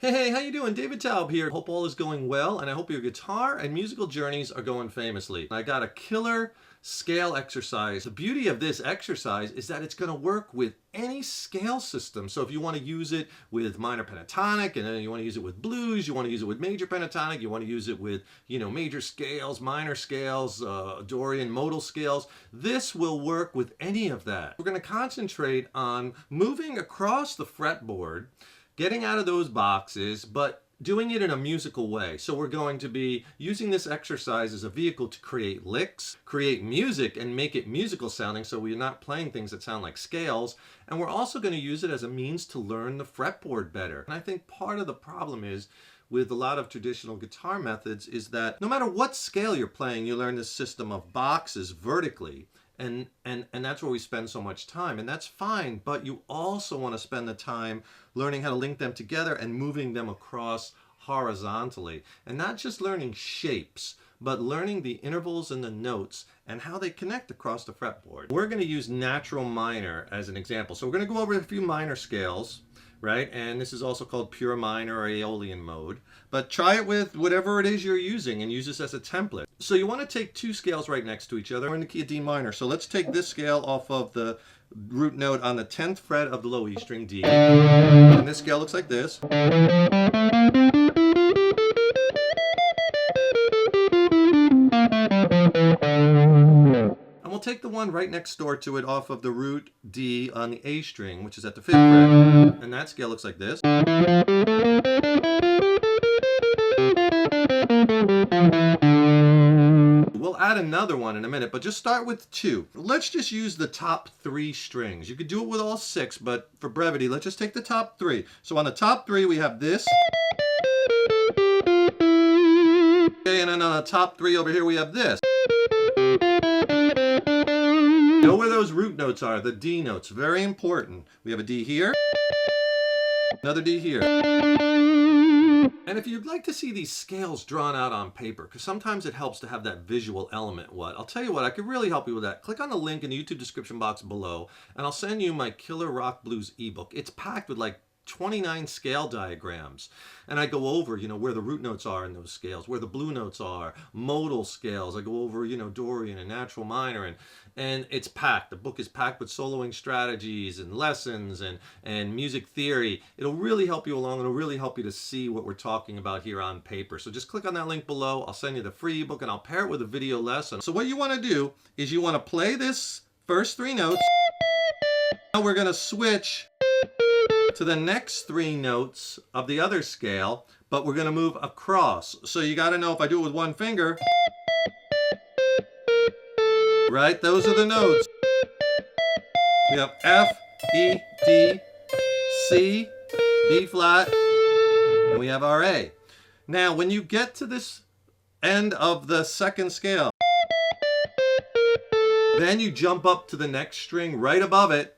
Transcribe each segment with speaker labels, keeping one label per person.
Speaker 1: Hey, how you doing? David Taub here. Hope all is going well, and I hope your guitar and musical journeys are going famously. I got a killer scale exercise. The beauty of this exercise is that it's going to work with any scale system. So if you want to use it with minor pentatonic, and then you want to use it with blues, you want to use it with major pentatonic, you want to use it with, major scales, minor scales, Dorian modal scales, this will work with any of that. We're going to concentrate on moving across the fretboard, getting out of those boxes, but doing it in a musical way. So we're going to be using this exercise as a vehicle to create licks, create music, and make it musical sounding so we're not playing things that sound like scales. And we're also going to use it as a means to learn the fretboard better. And I think part of the problem is with a lot of traditional guitar methods is that no matter what scale you're playing, you learn this system of boxes vertically. And that's where we spend so much time, and that's fine, but you also want to spend the time learning how to link them together and moving them across horizontally. And not just learning shapes, but learning the intervals and the notes and how they connect across the fretboard. We're going to use natural minor as an example. So we're going to go over a few minor scales, right? And this is also called pure minor or Aeolian mode. But try it with whatever it is you're using and use this as a template. So you want to take two scales right next to each other. We're in the key of D minor. So let's take this scale off of the root note on the 10th fret of the low E string, D. And this scale looks like this. And we'll take the one right next door to it off of the root D on the A string, which is at the 5th fret. And that scale looks like this. We'll add another one in a minute, but just start with two. Let's just use the top three strings. You could do it with all six, but for brevity, let's just take the top three. So on the top three, we have this. Okay, and then on the top three over here, we have this. Know where those root notes are, the D notes, very important. We have a D here, another D here. And if you'd like to see these scales drawn out on paper, because sometimes it helps to have that visual element, I'll tell you what, I could really help you with that. Click on the link in the YouTube description box below, and I'll send you my Killer Rock Blues ebook. It's packed with like 29 scale diagrams, and I go over where the root notes are in those scales, where the blue notes are, modal scales. I go over Dorian and natural minor, and it's packed. The book is packed with soloing strategies and lessons and music theory. It'll really help you along. It'll really help you to see what we're talking about here on paper. So just click on that link below. I'll send you the free ebook, and I'll pair it with a video lesson. So what you want to do is you want to play this first three notes. Now we're going to switch to the next three notes of the other scale, but we're going to move across. So you got to know, if I do it with one finger, right, those are the notes. We have F, E, D, C, D flat, and we have our A. Now when you get to this end of the second scale, then you jump up to the next string right above it.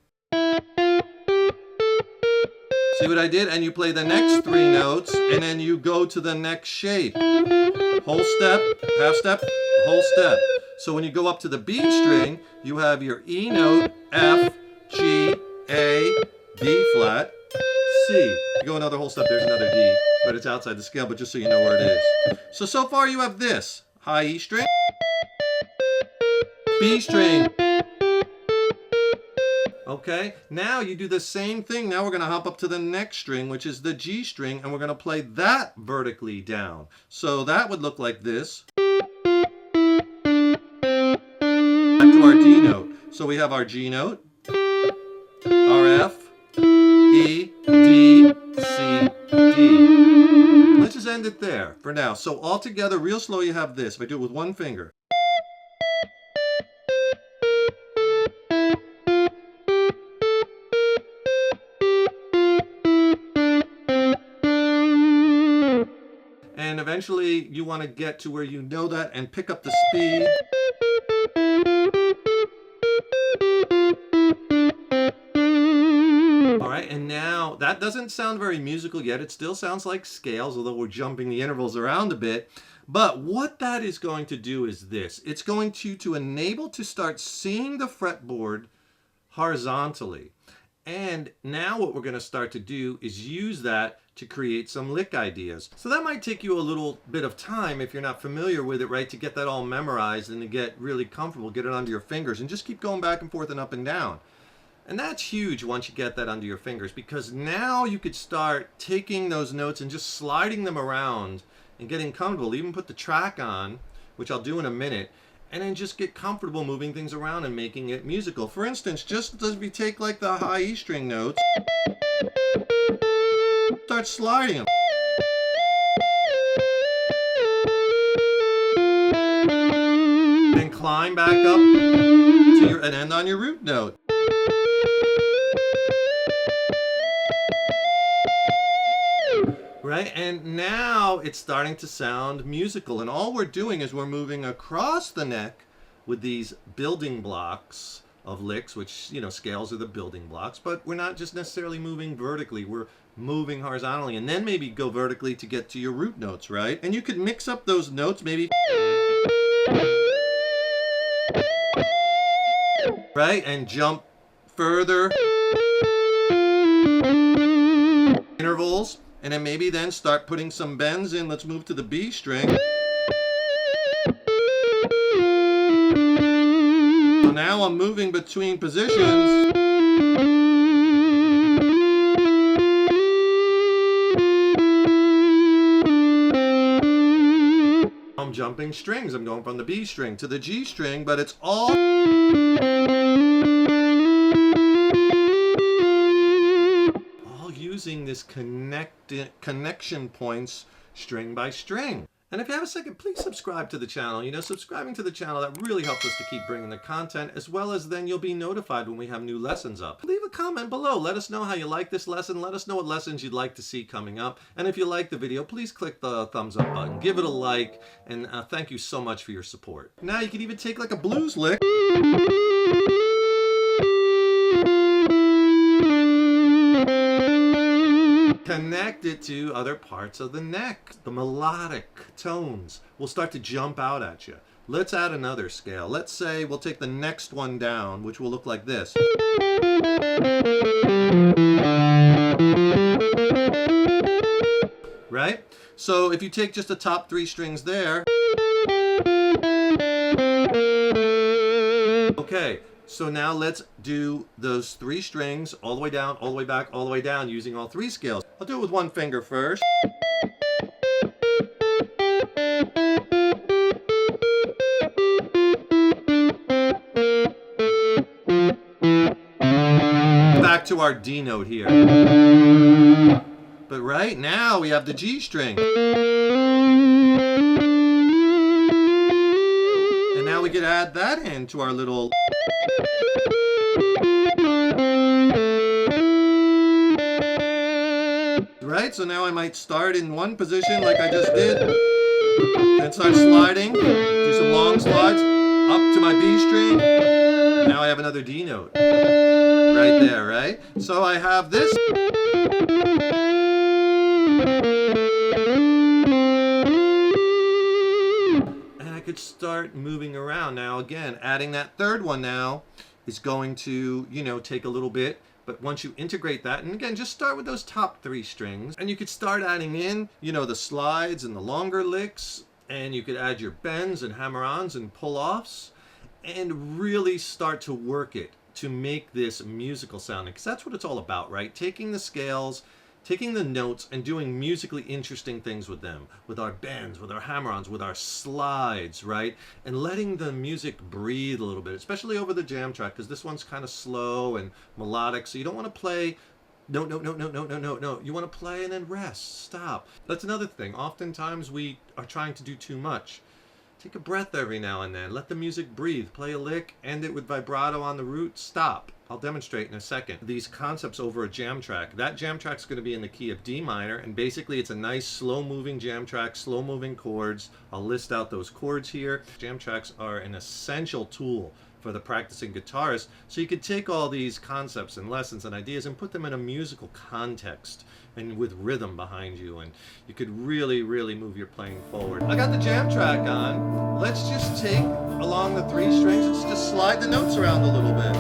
Speaker 1: See what I did? And you play the next three notes, and then you go to the next shape. Whole step, half step, whole step. So when you go up to the B string, you have your E note, F, G, A, D flat, C. You go another whole step, there's another D, but it's outside the scale, but just so you know where it is. So far you have this. High E string, B string. Okay, now you do the same thing. Now we're going to hop up to the next string, which is the G string, and we're going to play that vertically down. So that would look like this. Back to our D note. So we have our G note, our F, E, D, C, D. Let's just end it there for now. So all together, real slow, you have this. If I do it with one finger. And eventually you want to get to where you know that and pick up the speed. All right, and now that doesn't sound very musical yet. It still sounds like scales, although we're jumping the intervals around a bit. But what that is going to do is this. It's going to enable to start seeing the fretboard horizontally. And now what we're going to start to do is use that to create some lick ideas. So that might take you a little bit of time if you're not familiar with it, right, to get that all memorized and to get really comfortable, get it under your fingers, and just keep going back and forth and up and down. And that's huge once you get that under your fingers, because now you could start taking those notes and just sliding them around and getting comfortable. Even put the track on, which I'll do in a minute, and then just get comfortable moving things around and making it musical. For instance, just as we take like the high E string notes, start sliding them. Then climb back up to and end on your root note. Right? And now it's starting to sound musical. And all we're doing is we're moving across the neck with these building blocks of licks, which, you know, scales are the building blocks, but we're not just necessarily moving vertically. We're moving horizontally, and then maybe go vertically to get to your root notes, right? And you could mix up those notes, maybe, right? And jump further intervals. And then maybe then start putting some bends in. Let's move to the B string. So now I'm moving between positions. I'm jumping strings. I'm going from the B string to the G string, but it's all using this connection points string by string. And if you have a second, please subscribe to the channel. You know, subscribing to the channel, that really helps us to keep bringing the content, as well as then you'll be notified when we have new lessons up. Leave a comment below. Let us know how you like this lesson. Let us know what lessons you'd like to see coming up. And if you like the video, please click the thumbs up button. Give it a like. And thank you so much for your support. Now you can even take like a blues lick. Connect it to other parts of the neck. The melodic tones will start to jump out at you. Let's add another scale. Let's say we'll take the next one down, which will look like this. Right? So if you take just the top 3 strings there. Okay. So now let's do those 3 strings all the way down, all the way back, all the way down, using all 3 scales. I'll do it with one finger first. Back to our D note here. But right now we have the G string. And now we could add that into our little... Right, so now I might start in one position like I just did, then start sliding, do some long slides, up to my B string. Now I have another D note right there, right? So I have this. And I could start moving around. Now again, adding that third one now is going to, you know, take a little bit. But once you integrate that, and again, just start with those top 3 strings, and you could start adding in, you know, the slides and the longer licks, and you could add your bends and hammer-ons and pull-offs, and really start to work it to make this musical sounding, because that's what it's all about, right? Taking the scales, taking the notes, and doing musically interesting things with them, with our bends, with our hammer-ons, with our slides, right? And letting the music breathe a little bit, especially over the jam track, because this one's kind of slow and melodic, so you don't want to play no, no, no, no, no, no, no, no. You want to play and then rest, stop. That's another thing. Oftentimes we are trying to do too much. Take a breath every now and then. Let the music breathe. Play a lick, end it with vibrato on the root, stop. I'll demonstrate in a second. These concepts over a jam track. That jam track's going to be in the key of D minor, and basically it's a nice slow-moving jam track, slow-moving chords. I'll list out those chords here. Jam tracks are an essential tool for the practicing guitarist, so you could take all these concepts and lessons and ideas and put them in a musical context and with rhythm behind you, and you could really, really move your playing forward. I got the jam track on. Let's just take along the 3 strings, let's just slide the notes around a little bit.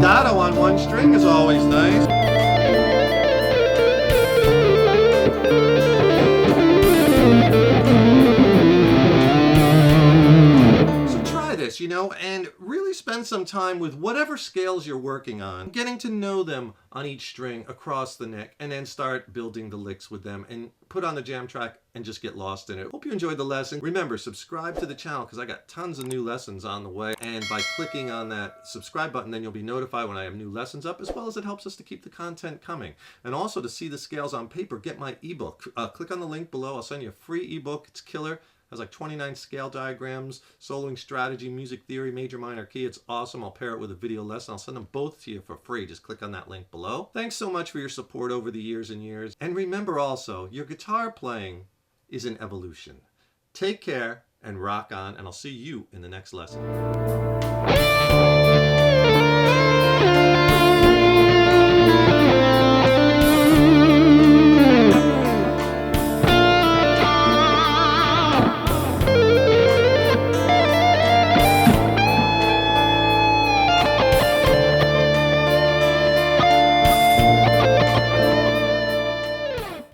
Speaker 1: staccato on one string is always nice. You know, and really spend some time with whatever scales you're working on, getting to know them on each string across the neck, and then start building the licks with them and put on the jam track and just get lost in it. Hope you enjoyed the lesson. Remember, subscribe to the channel because I got tons of new lessons on the way, and by clicking on that subscribe button, then you'll be notified when I have new lessons up, as well as it helps us to keep the content coming. And also to see the scales on paper, get my ebook. Click on the link below. I'll send you a free ebook. It's killer. Has like 29 scale diagrams, soloing strategy, music theory, major, minor, key. It's awesome. I'll pair it with a video lesson. I'll send them both to you for free. Just click on that link below. Thanks so much for your support over the years and years. And remember also, your guitar playing is an evolution. Take care and rock on, and I'll see you in the next lesson.